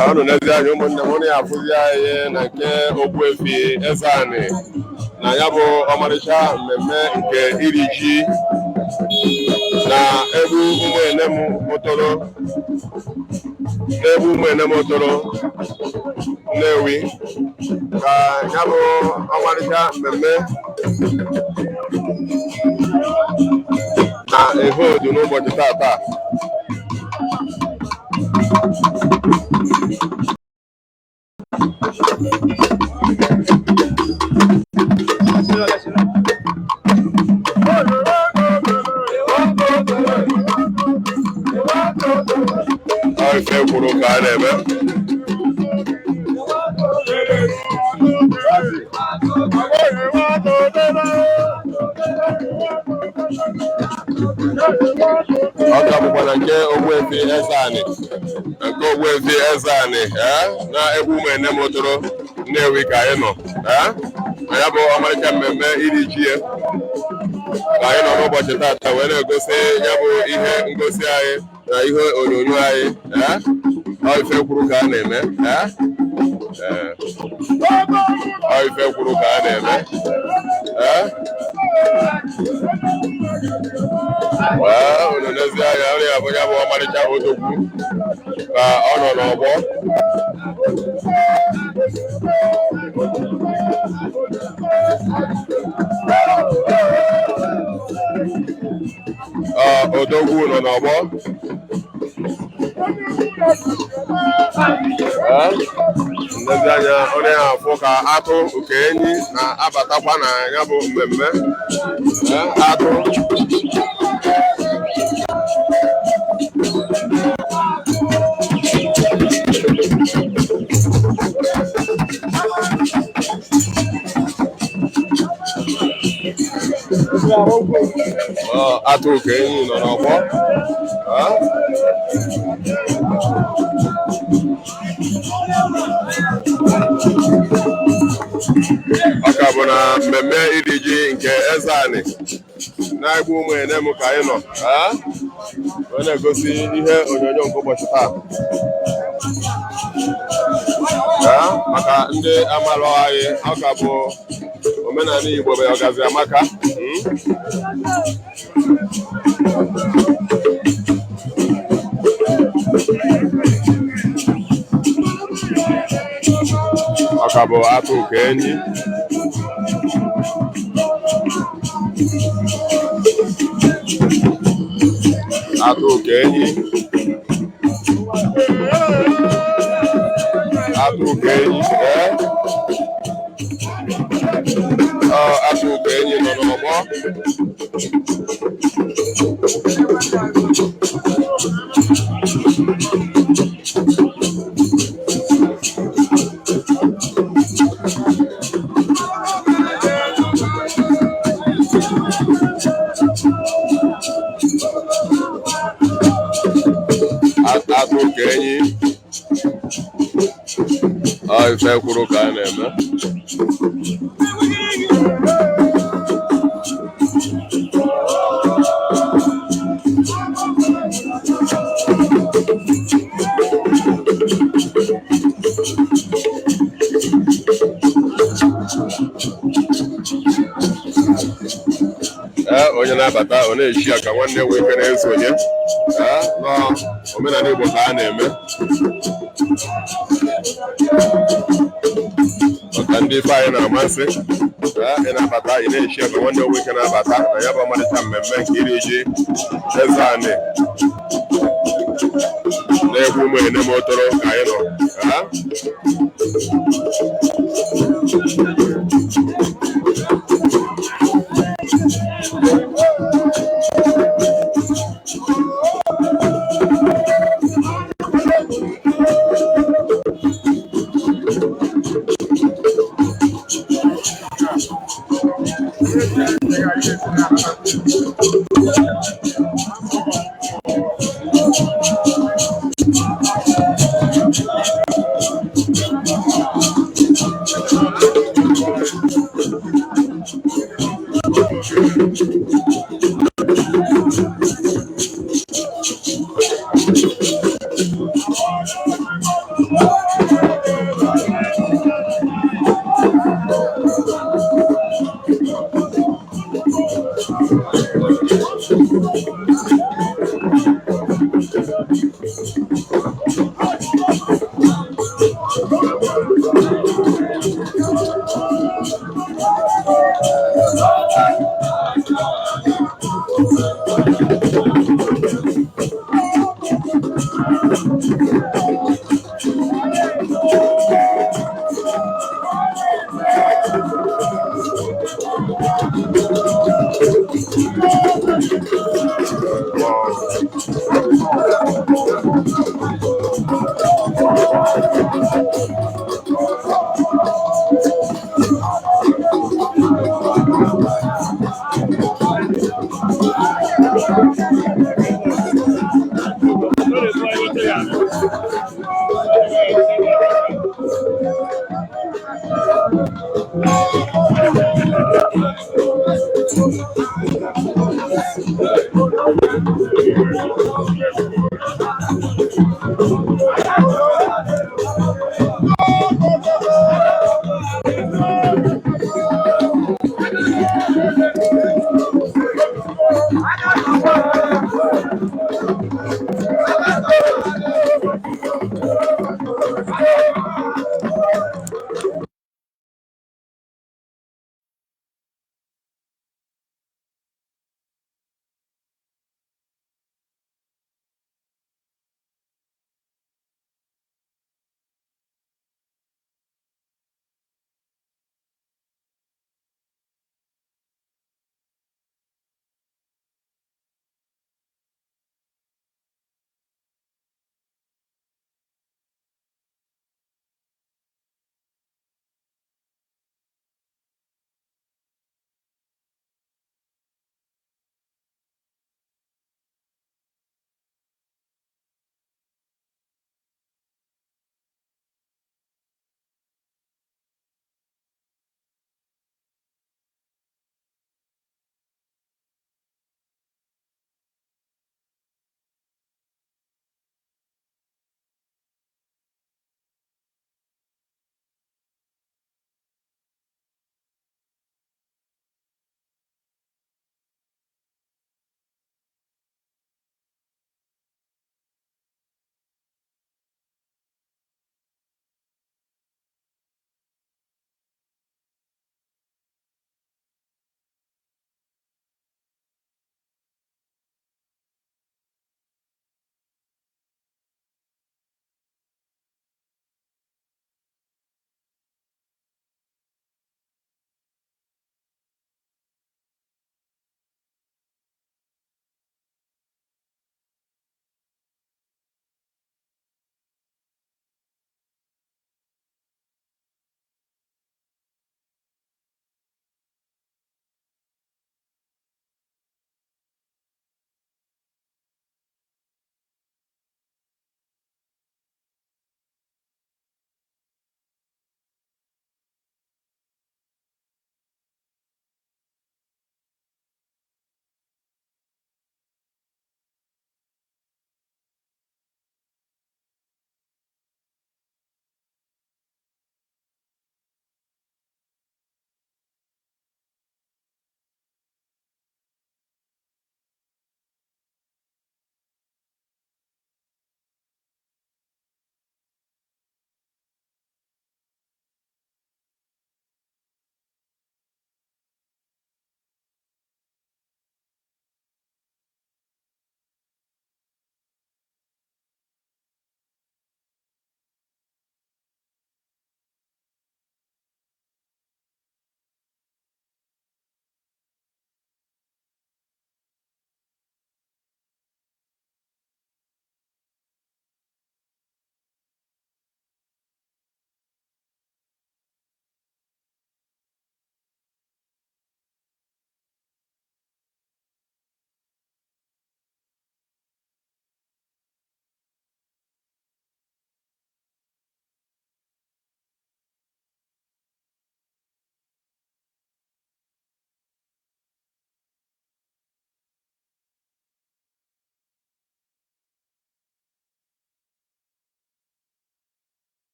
Ano Ezeani ụmụnne ya afụzi anyị na nke Ogbuefi Ezeani na ya bụ ọmarịcha mmemme nke iri ji na egbu Umuenem Otolo Nnewi ka ya bụ ọmarịcha mmemme na ehodu n'ụbọchị tata. Ife kwuru ka a na-eme ọ ga-abụkwa na nke Ogbuefi Ezeani na egbu Umuenem Otolo Nnewi ka anyị nọ na ya bụ ọmarịcha mmemme iri ji ka anyị nọ n'ụbọchị tata wee na-egosi ya bụ ihe ngosi anyị na ihe onyonyo anyị ife kwuru ka a na-eme ife kwuru ka a na-eme unu n'ezie anya nri ya bụ ya bụ ọmarịcha odogwu ka ọ nọ n'ọgbọ odogwu nọ n'ọgbọ ndezi anya onye afọ ka atụ nke enyi na-abatakwa na ya bụ mmemme atụ atụ nke enyi nọ n'ọgbọ ọka bụ na mmemme iri ji nke Ezeani na egbu Umuenem ka anyị nọ wee na-egosi ihe onyonyo nke ụbọchị taa maka ndị amaala anyị. Ọka bụ omenala Igbo bụ ọgazi amaka ọka bụ atụ nke enyi atụ nke enyi atụ nke enyi atụ nke enyi nọ n'ọgbọ atụ nke enyi ife kwuru ka a na-eme onye na-abata ọ na-echi aka nwanne nwoke na-esonye n'omenala Igbo ka a na-eme maka ndị ife anyị na-amasị ị na-abata ị na-echi aka nwanne nwoke na-abata na ya bụ ọmarịcha mmemme nke iri ji Ezeani na-egbu Umuenem Otolo ka anyị nọ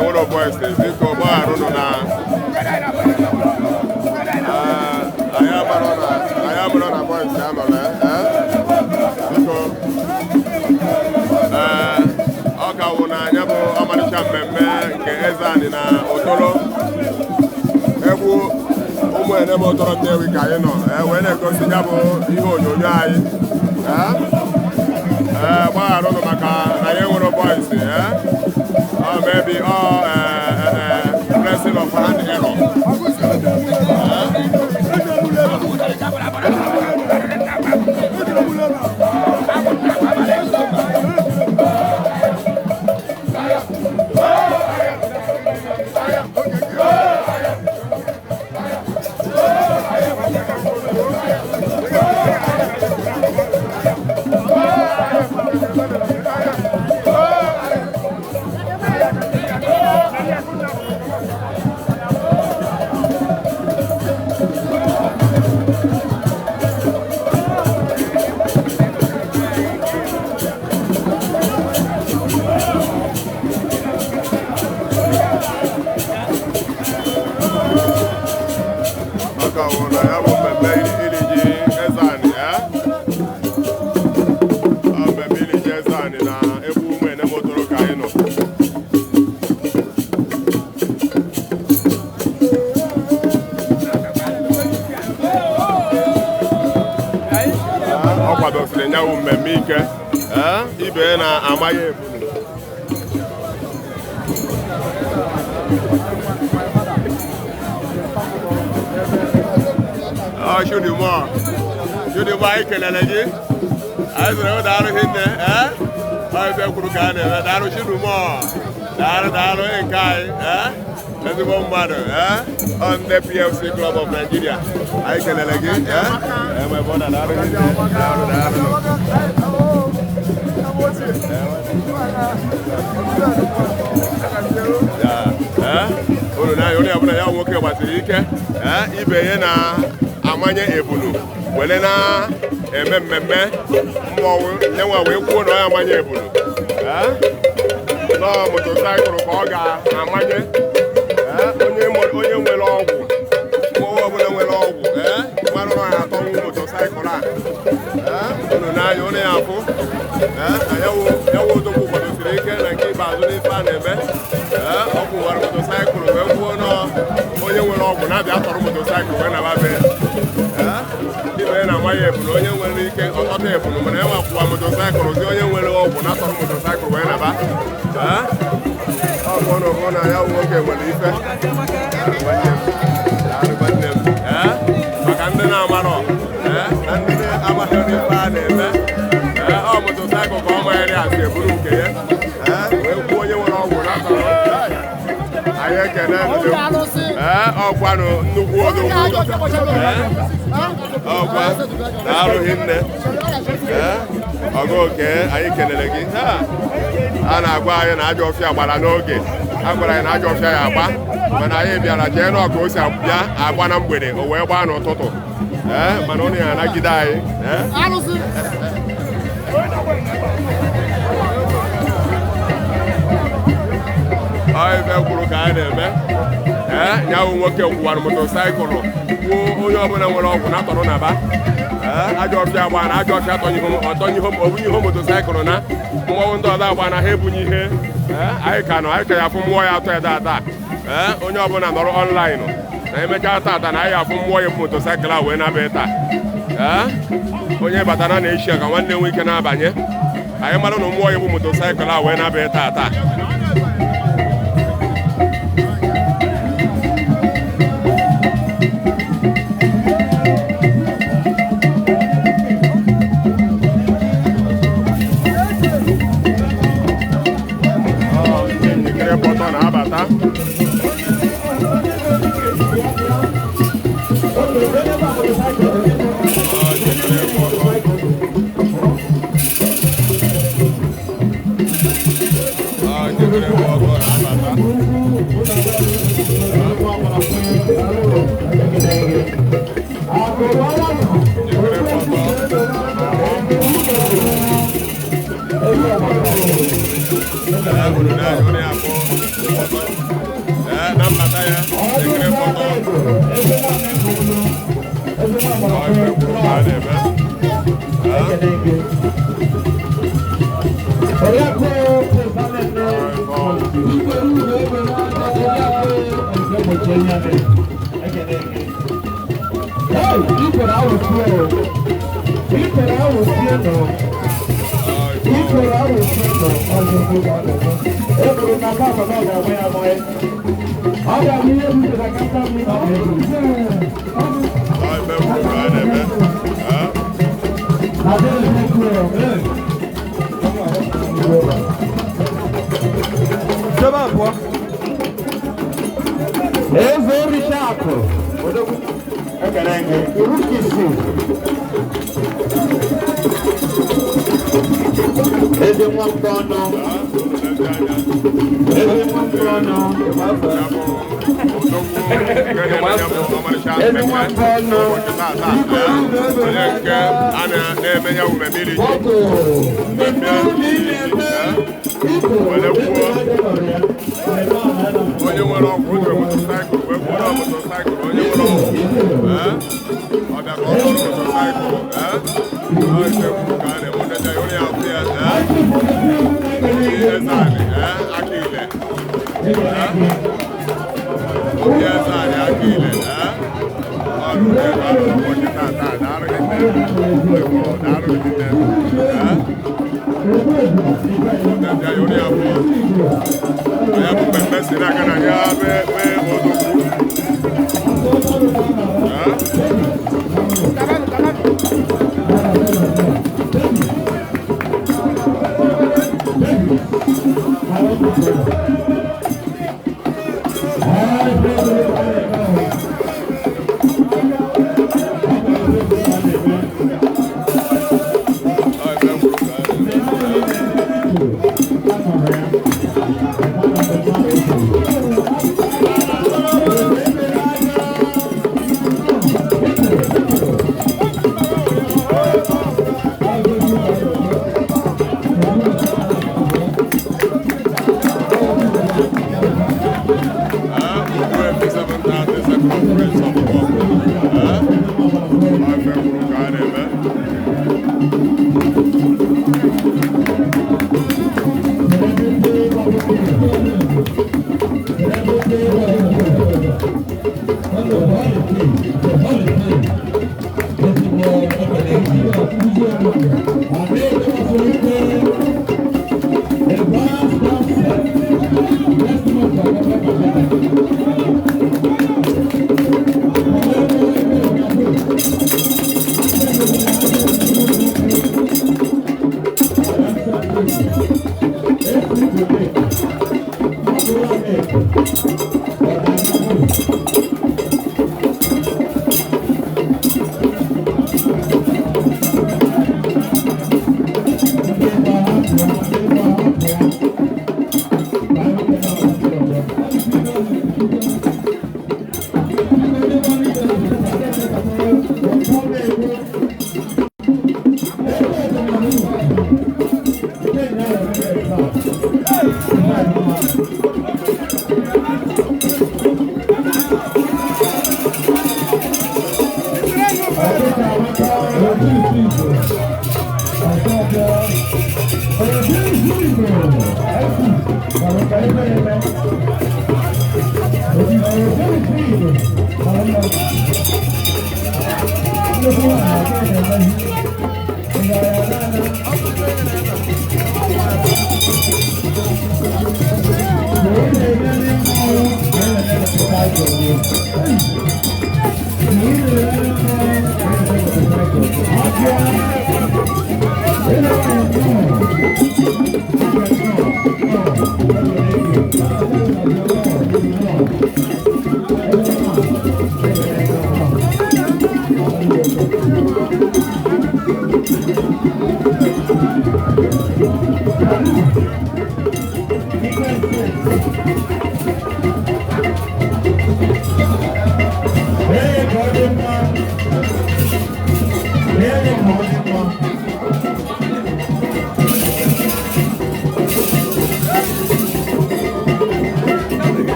enwere voice biko gbagharụ nụ na anyị amarọ na voice ya nọ na biko ọ ka wụ na anya bụ ọmarịcha mmemme nke Ezeani na Otolo egwu Umuenem Otolo Nnewi ka anyị nọ wee na-egosi ya bụ ihe onyonyo anyị gbagharụnụ maka na anyị nwere voice maybe pressing of hand error. Ogbuefi nyawo mmemme ike ibe na amaghị ebunu Shudimo anyị kelele gị anyị sịrị ụda arụ hinne ibe kwuru ka a na-eme darụ Shudimo darụ nke anyị ezigbo mmadụ ndị PFC Club of Nigeria anyị kelele gị unu na onye ọbụla ya nwoke gbasiri ike ibe ya na-amanye ebunu were na-eme mmemme mmọnwụ nyenwa wee kwuo na ọ ya amanye ebunu nọọ motosaịkụlụ ka ọ ga-amanye onye nwere ọgwụ mmọnwụ ọbụla nwere ọgwụ mmadụ nọ ya atọnwụ motosaịkụlụ unu n'anya onye ya afụ yawo odogwu kwadosiri ike na nke ikpeazụ n'ife a na-eme ọ kwụwara motosaịkụlụ wee kwuo nọ onye nwere ọgwụ na-abịa atọrọ motosaịkụlụ wee naba be ibe na-amaghị ebunu onye nwere ike ọtọta ebunu mana enwe akwụwa motosaịkụlụ si onye nwere ọgwụ na-atọrọ motosaịkụlụ wee naba ọgwụ n'ụhụ na ya nwoke nwere ife maka ndị na-amarọ na ndị amaghị ife a na-eme ọ motosaịkụlụ ka ọ manyere asị eburu nke ya wee kwuo onye nwere ọgwụ na-atọrọ anyị ekene ọgwanụ nnukwu odogwu ọgwa na-arụghị nne ọgụoke anyị kelere gị a na-agwa anyị na ajọ ọfịa gbara n'oge a gwara anyị na ajọ ọfịa ya agba mana anyị bịara jee n'ọka o si bịa agba na mgbede o wee gbaa n'ụtụtụ mana ụnụ ya anagide anyị ibe kwuru ka a na-eme nyawo nwoke kwụwara motosaịkụlụ kwuo onye ọbụla nwere ọgwụ na-atọrọ na ba ajọ ọfịa agba na ajọ ọfịa obunye ihe motosaịkụlụ na mmọnwụ ndị ọzọ agba na ha ebunye ihe anyị ka ya afụ mmụọ ya atọ ede ata onye ọbụla nọrọ ọnlaịnụ na emechaa tata na anyị afụ mmụọ ya bụ motosaịkụlụ a wee naba taa onye batara na eshia ka nwanne nwe ike na-abanye anyị mara na mmụọ ya bụ motosaịkụlụ a wee naba taa na-abata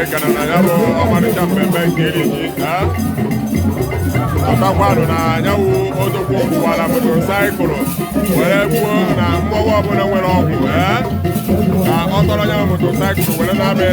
ekele na ya bụ ọmarịcha mmemme nke iri ji ọtakwanụ na anyanwụ odogwu ụgbọala motosaịkụlụ were gbuo na mmọnwụ ọbụla nwere ọgwụ ka ọ tọrọ ya motosaịkụlụ were na-amị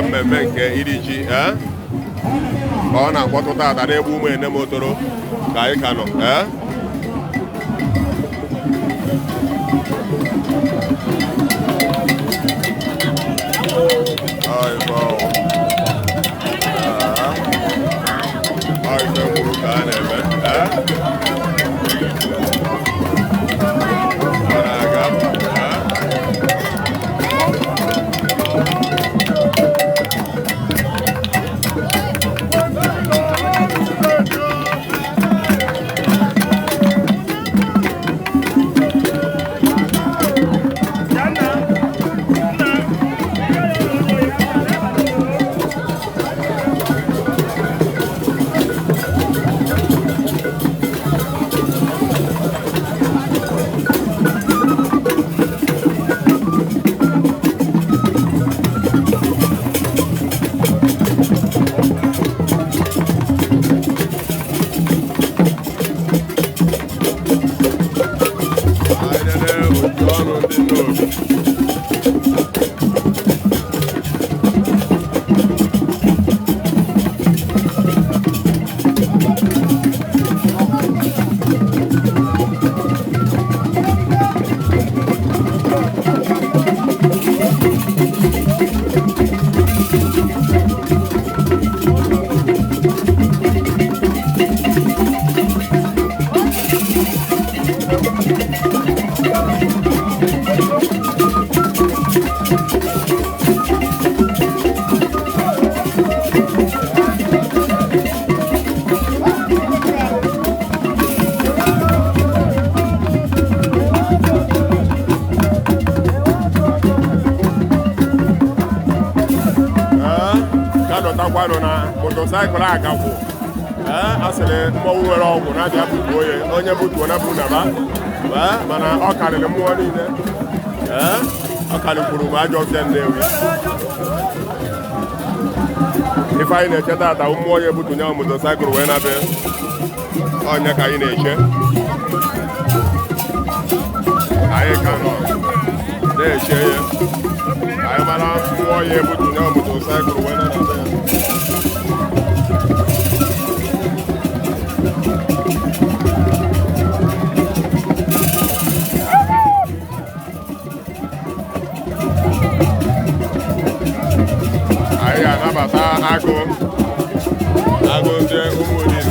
mmemme nke iri ji ka ọ na-akpọtụta ata n'egbu Umuenem Otolo ka anyị ka nọ ka a na-eme nọ na motosaịkụl agagwụ asịrị mmọnwụ nwere ọgwụ na-abịa butuo ya onye butuo na bụ naba mana ọ karịrị mmụọ niile ọ karịkwuru m ajọ ọfịa Nnewi ife anyị na-eche tata mmụọ onye butunye motosaịkụl wee na-abịa onye ka anyị na-eche anyị ka nọ na-eche ya anyị mara mmụọ onye butunye motosaịkụl wee na-abịa anyị ga-anabata agụ ndị Umuenem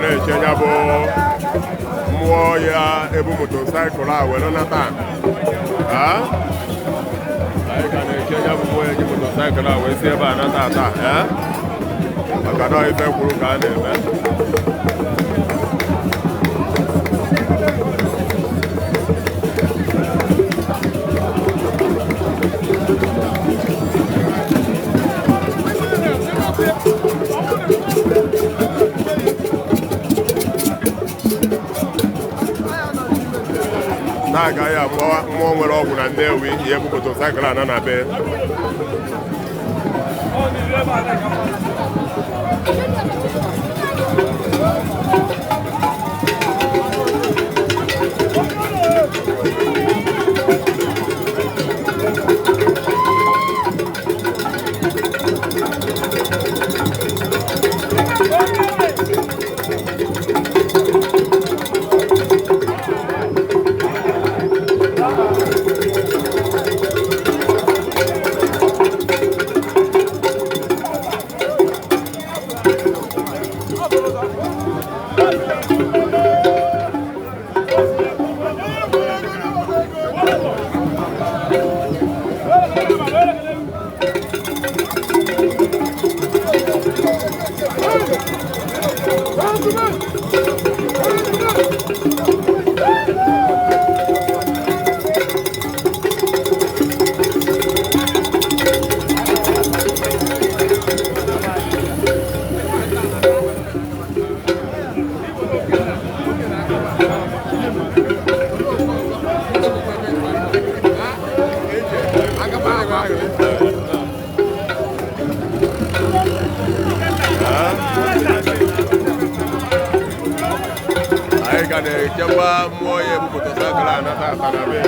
na-eche ya bụ mmụọ ya ebu motosaịkụl a were nata anyị ka na-eche ya bụ mmụọ ya ji motosaịkụl a wee si ebe a nata ata maka na ife kwuru ka a na-eme na-agaghị mmụọ nwere ọgwụ na Nnewi ihe bụ motosaịkụl a na be ka na-echekwa mmụọ ya ebupụta akara anata ata na be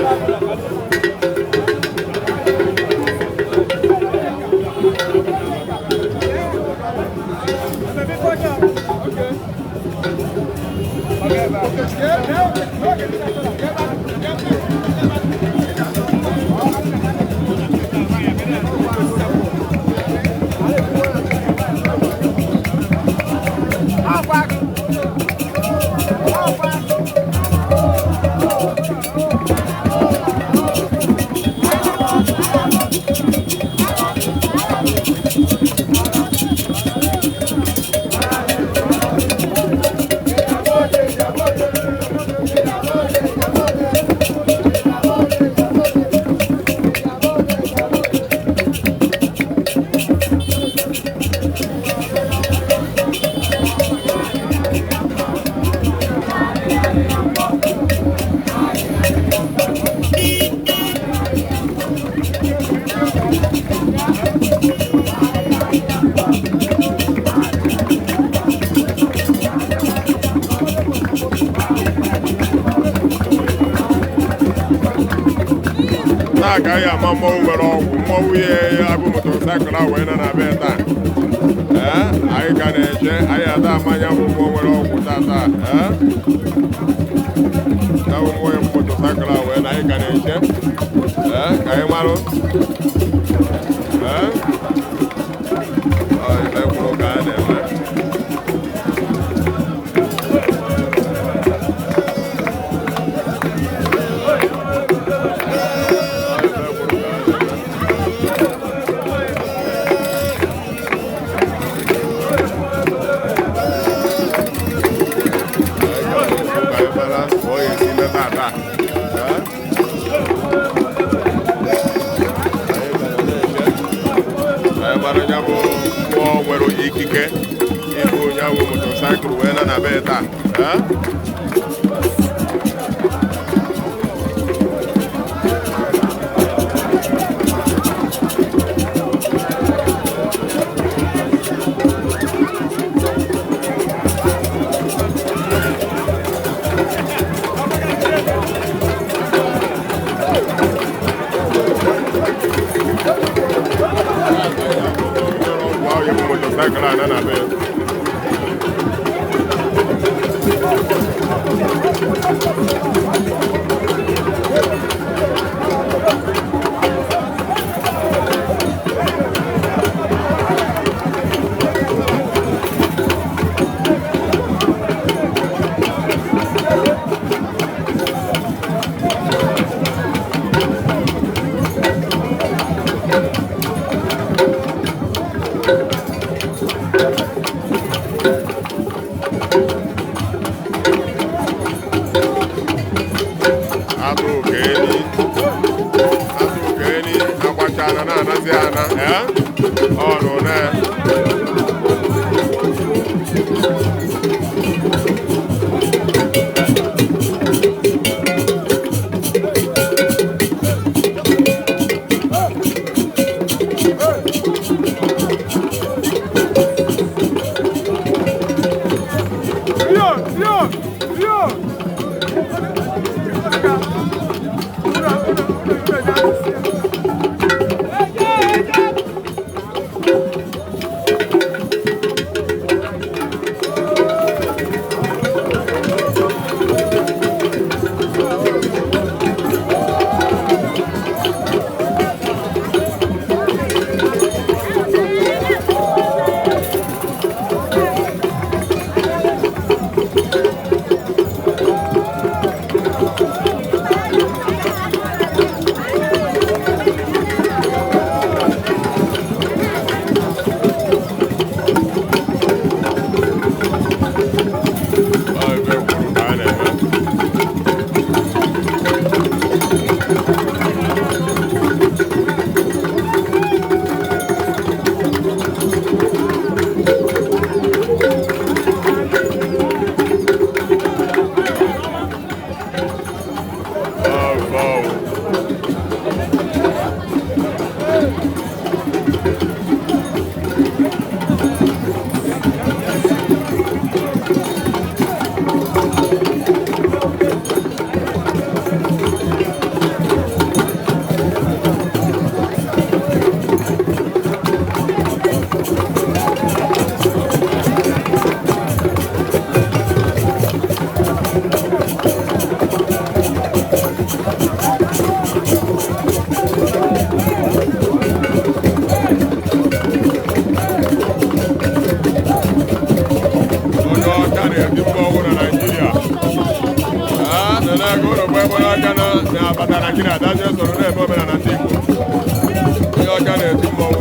agaghị ama mmọnwụ nwere ọgwụ mmọnwụ ihe abụ motosaịkụl a wee nọ na be taa anyị ka na-eche anyị ada amanya bụ mmụọ nwere ọgwụ tata na mmụọ ya motosaịkụl a wee na anyị ka na-eche ka anyị marụ ife kwuru ka a na-eme nwere ikike ịbụ onye ahụ motosaịkụl wee nọ na be taa na-eti mmọnwụ na Naịjirịa. Na-aga ụlọ mgbe onye ọcha na-abata Naịjirịa dazie soro na-eme omenala ndị Igbo. Onye ọcha na-eti mmọnwụ.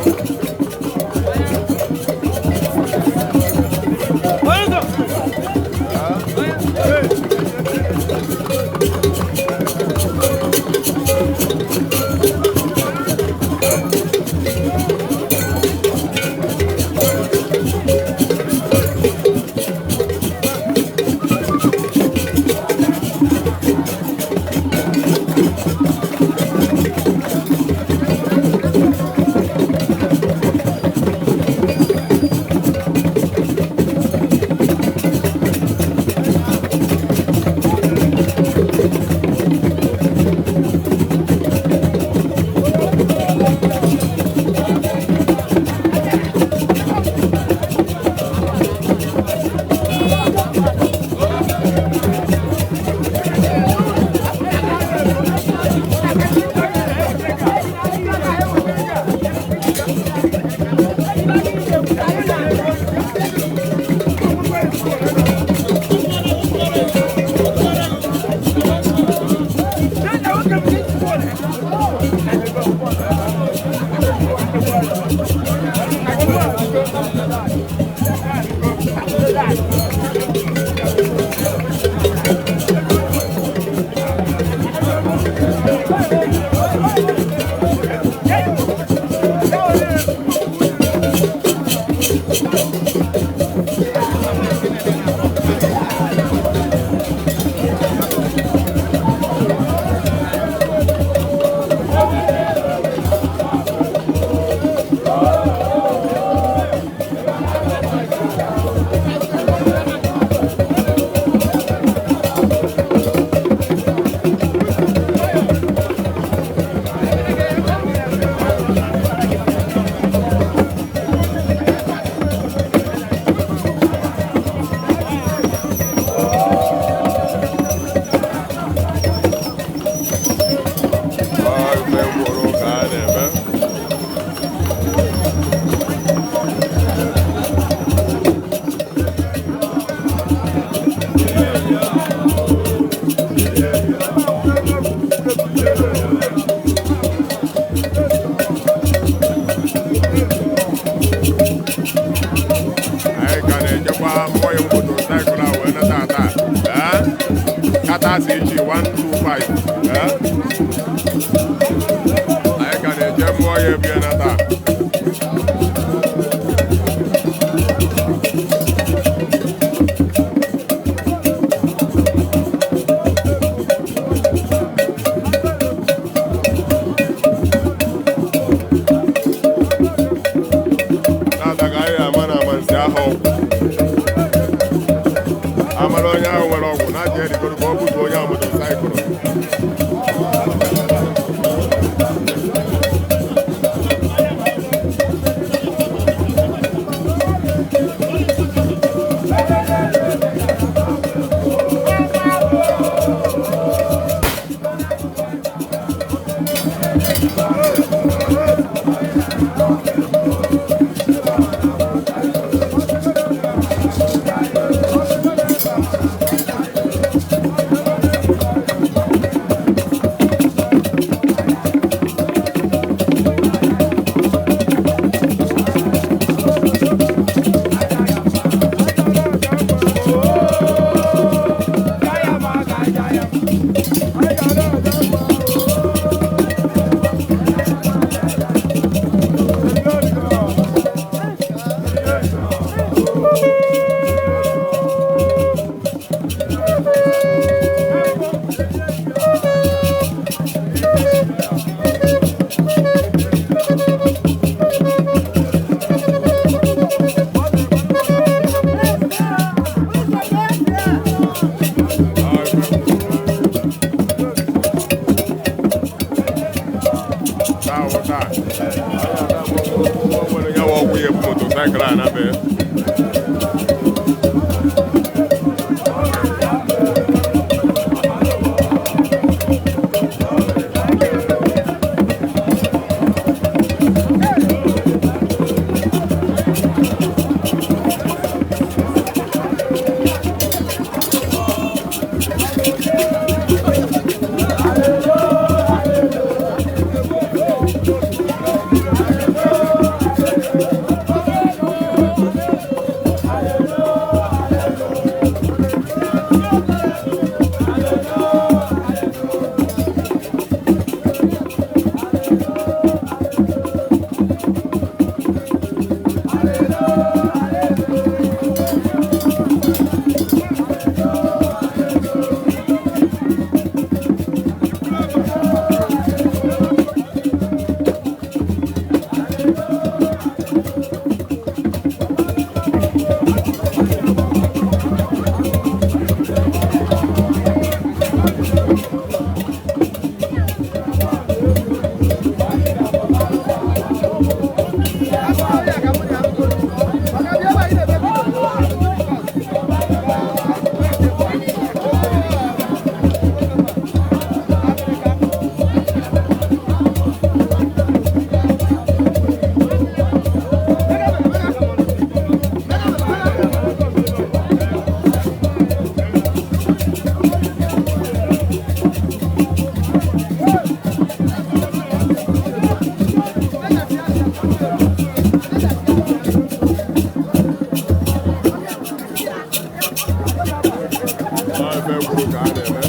ebe gwuru ka a na-eme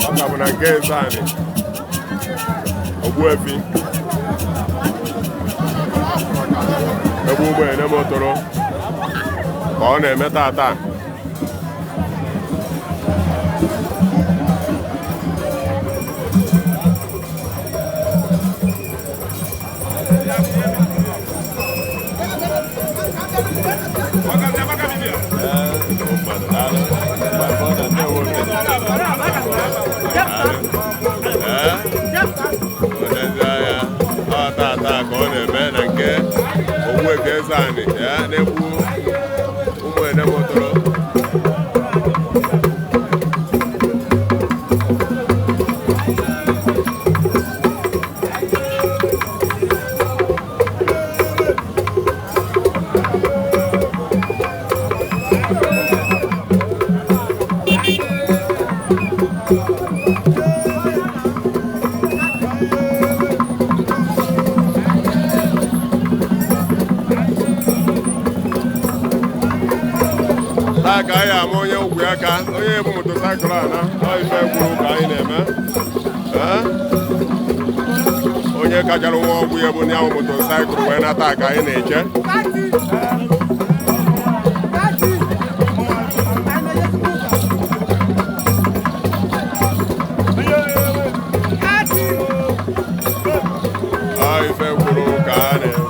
ọ ka bụ na nke Ezeani Ogbuefi ebe Umuenem Otolo ka ọ na-eme tata tata ka ọ na-eme na nke Ogbuefi Ezeani na-egbu Umuenem Otolo ka anyị ama onye ugwu aka onye ebu motosaịkụl ana ife gwuru ka anyị na-eme onye kachara nwa ọgwụ ya bụ ya bụ motosaịkụl wee nata ka anyị na-eche ife gwuru ka a na-eme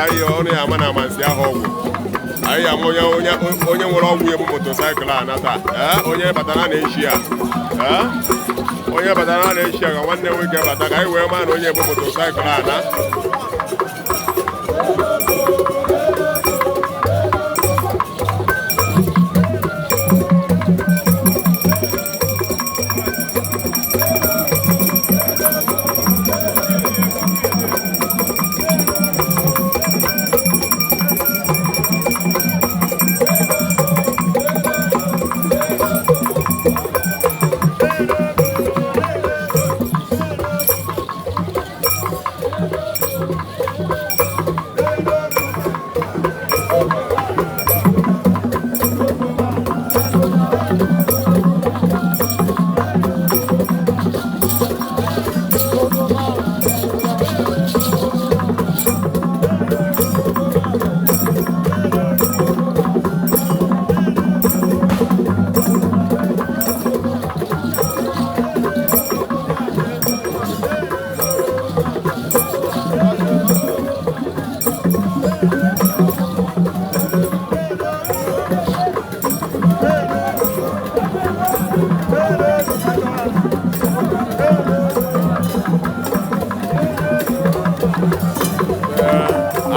anyị ọnụ ya ama na amasị ahụ ọgwụ anyị ama onye nwere ọgwụ ya bụ motosaịkụl anata onye batara na-echi ya onye batara na-echi ya ka nwanne nwoke bata ka anyị wee maa na onye bụ motosaịkụl ana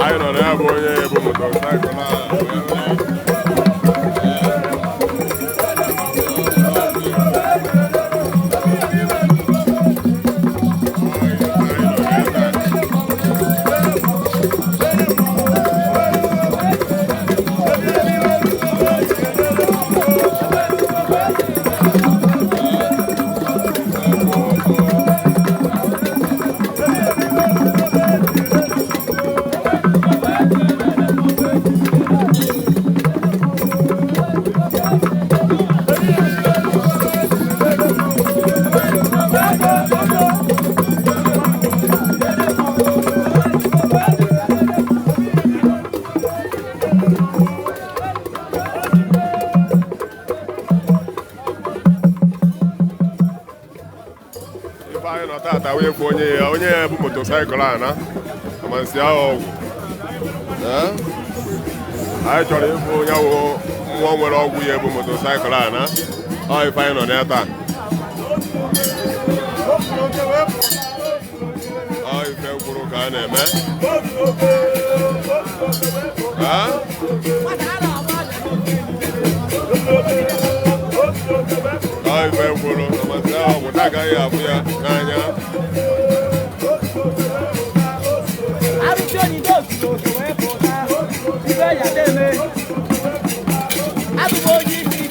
anyị nọ na ya bụ onye ebu motosaịkụl anyị nọ tata wee bụ onye bụ motosaịkụl ana amasị ahụ ọgwụ anyị chọrọ ịbụ onye nwa nwere ọgwụ ya bụ motosaịkụl ana ọ ife anyị nọ na ya taa ọ ife gwuru ka a na-eme ife gwuru amasị ahụ ọgwụ na-agaghị abụ ya n'anya Abụghị onye isi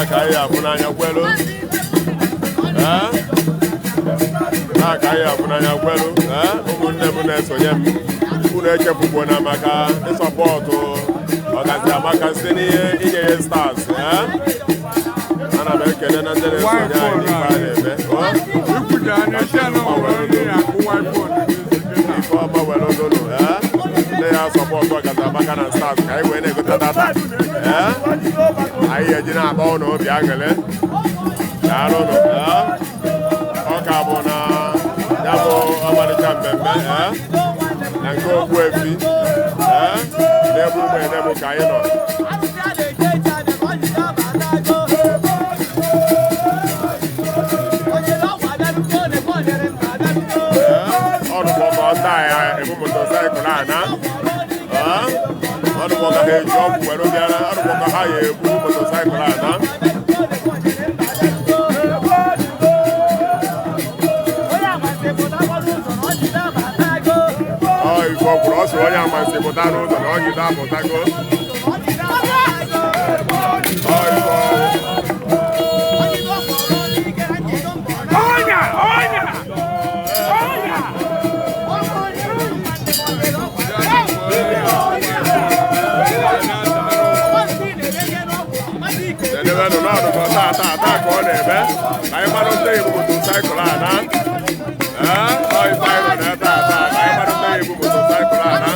ka anyị afụ n'anya gwelu ka anyị afụ n'anya gwelu ụmụnne m na-esonye m unu echefukwana maka ịsọpọtụ ọgazi amaka site n'ihe inye ya stars ana m ekele na ndị na-esonye anyị n'ife a na-eme ife ọma were odolo ndị ya sọpọtụ ọgazi amaka na stars ka anyị wee na-egote data anyị eji na-akpọ ụnụ obi aṅụrị daalụ ụnụ ọ ka bụ na ya bụ ọmarịcha mmemme na nke Ogbuefi n'ebe Umuenem ka anyị nọ ọdụbọka ọta ya ebu motosaịkụl ana ọdụbọka ha eji ọgwụ were bịara ọdụbọka ha ya ebu motosaịkụl ana ife ọkwụrụ ọsọ onye amasị pụta n'ụzọ na ọgide apụtago edebenụ n'ọdụkọ taa ka ọ na-eme ka anyị mara ndị Igbo motosaịkụl ana ife anyị nọ n'ebe a taa ka anyị mara ndị Igbo motosaịkụl ana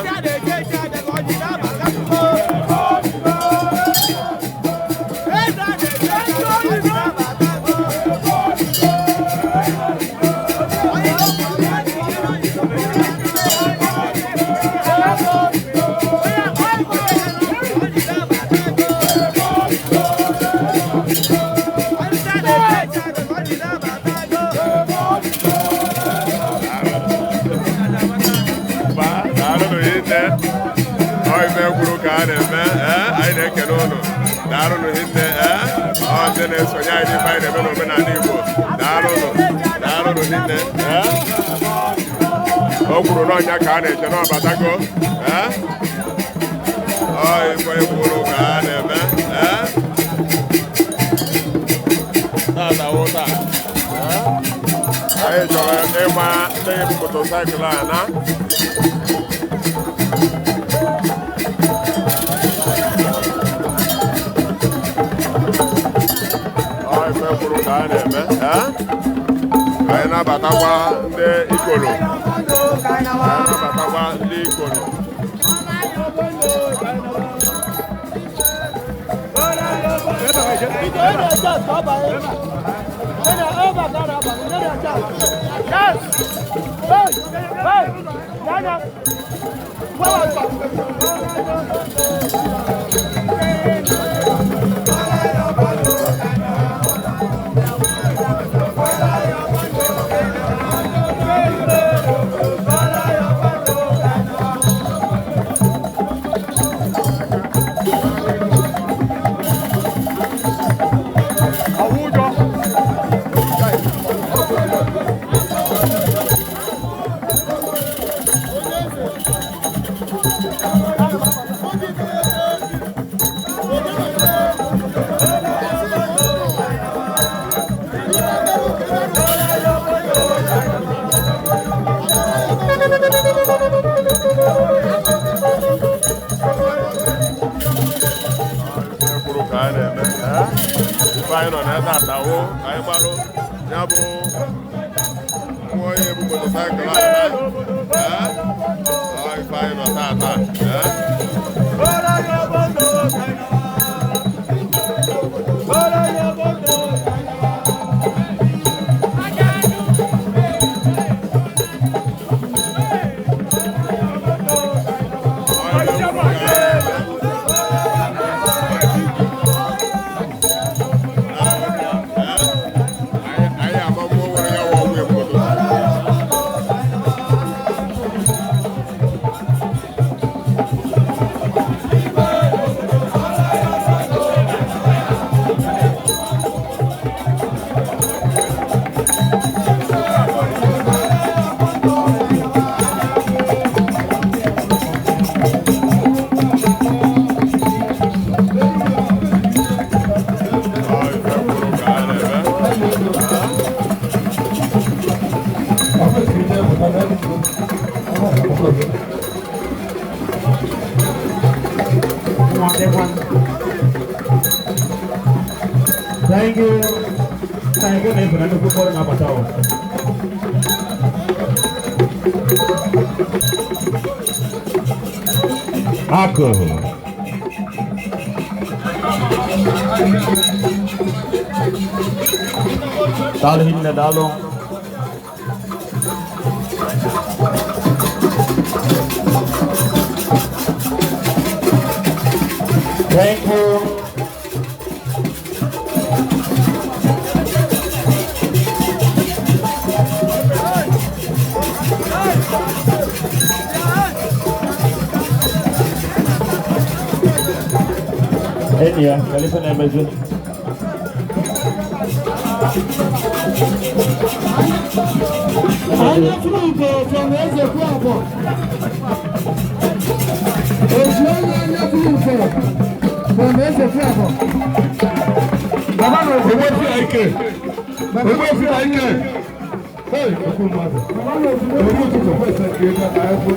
ka a na-eme anyị na-ekele ụnụ daalụnụ hinne ndị na-esonye anyị n'ife anyị na-eme n'omenala Igbo daalụnụ hinne o kwuru n'ọnya ka a na-eche n'ọbatago ife ekwuru ka a na-eme tata anyị chọrọ ịma ndị bụ motosaịkụl a na kwuru ka a na-eme anyị na-abatakwa ndị Ikolo anyị nọ n'ebe atawo anyị gbalụ ya bụ nwa onye bụ motosaịkụl ife anyị nọ tata Thank you. Thank you, Nathan. I'm looking for an avatar. Ako. Dalhin na dalong. Thank you. Ya, kali pun Amazon. Ada fruto, famoso copo. Ezeani ada fruto, famoso copo. Baba no, Ogbuefi aike. Ogbuefi aike. Hey, aku mama. Baba no, Ogbuefi to pesa ke na aiko.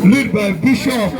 Lead by Bishop.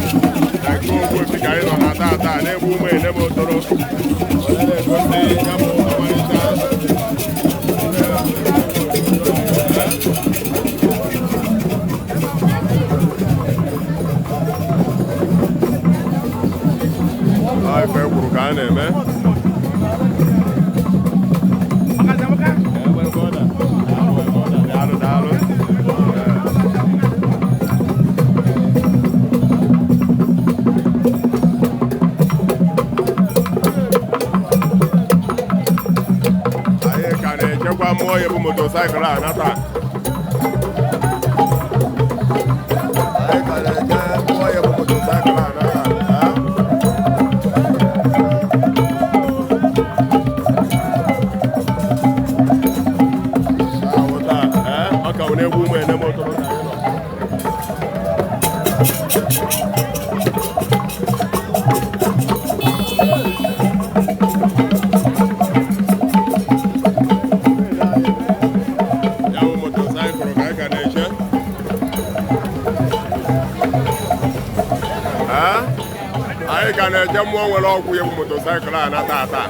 Ogbuefi ka anyị nọ na tata na-egbu Umuenem Otolo na-egosi ya bụ ọmarịcha ife kwuru ka a na-eme mmụọ ya bụ motosaịkụl a nata anyị ka na-eje mmụọ ya bụ motosaịkụl a nata ahụta ọ ka ọ na-egbu Umuenem Otolo ka anyị nọ anyị ka na-eje mmụọ nwere ọgwụ ya bụ motosaịkụl a nata ata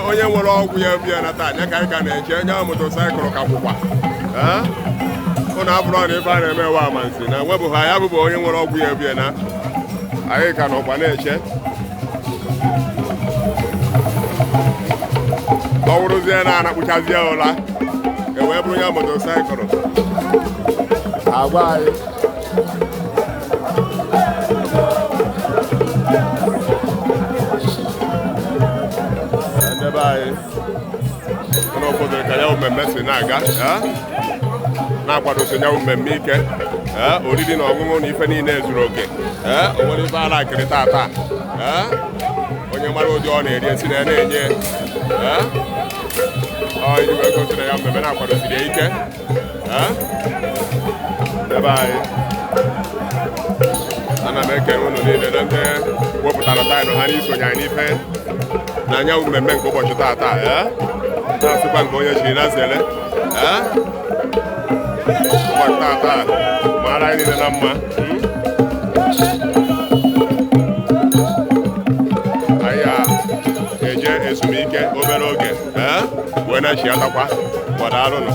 onye nwere ọgwụ ya bịa nata anya ka anyị ka na-eche nye motosaịkụl ka kwụkwa ụnụ abụrụ na ife a na-eme ewe amansi na nwebụghị anyị abụbụ onye nwere ọgwụ ya bịa na anyị ka nọkwa na-eche ọ wụrụzie na-anakpụchazie ụla ewee bụrụ ya motosaịkụl agwa anyị ndebe anyị n'ụfọdụ ka ya mmemme si na-aga na-akwadosi ya mmemme ike oriri na ọṅụṅụ na ife niile zuru oke o nwere ife ala akịrị tata onye mara ụdị ọ na-eri esi na ya na-enye iji wee gosi na ya mmemme na-akwadosiri ya ike ndebe anyị ana m ekele unu niile na ndị wepụtara taịlụ ha n'isonye anyị n'ife n'anya mmemme nke ụbọchị tata na-asịkwa nke onye chiri na zele ụbọchị tata mara anyị niile na mma anyị eje ezumike obere oge wee na-echi atakwa gbadalụnụ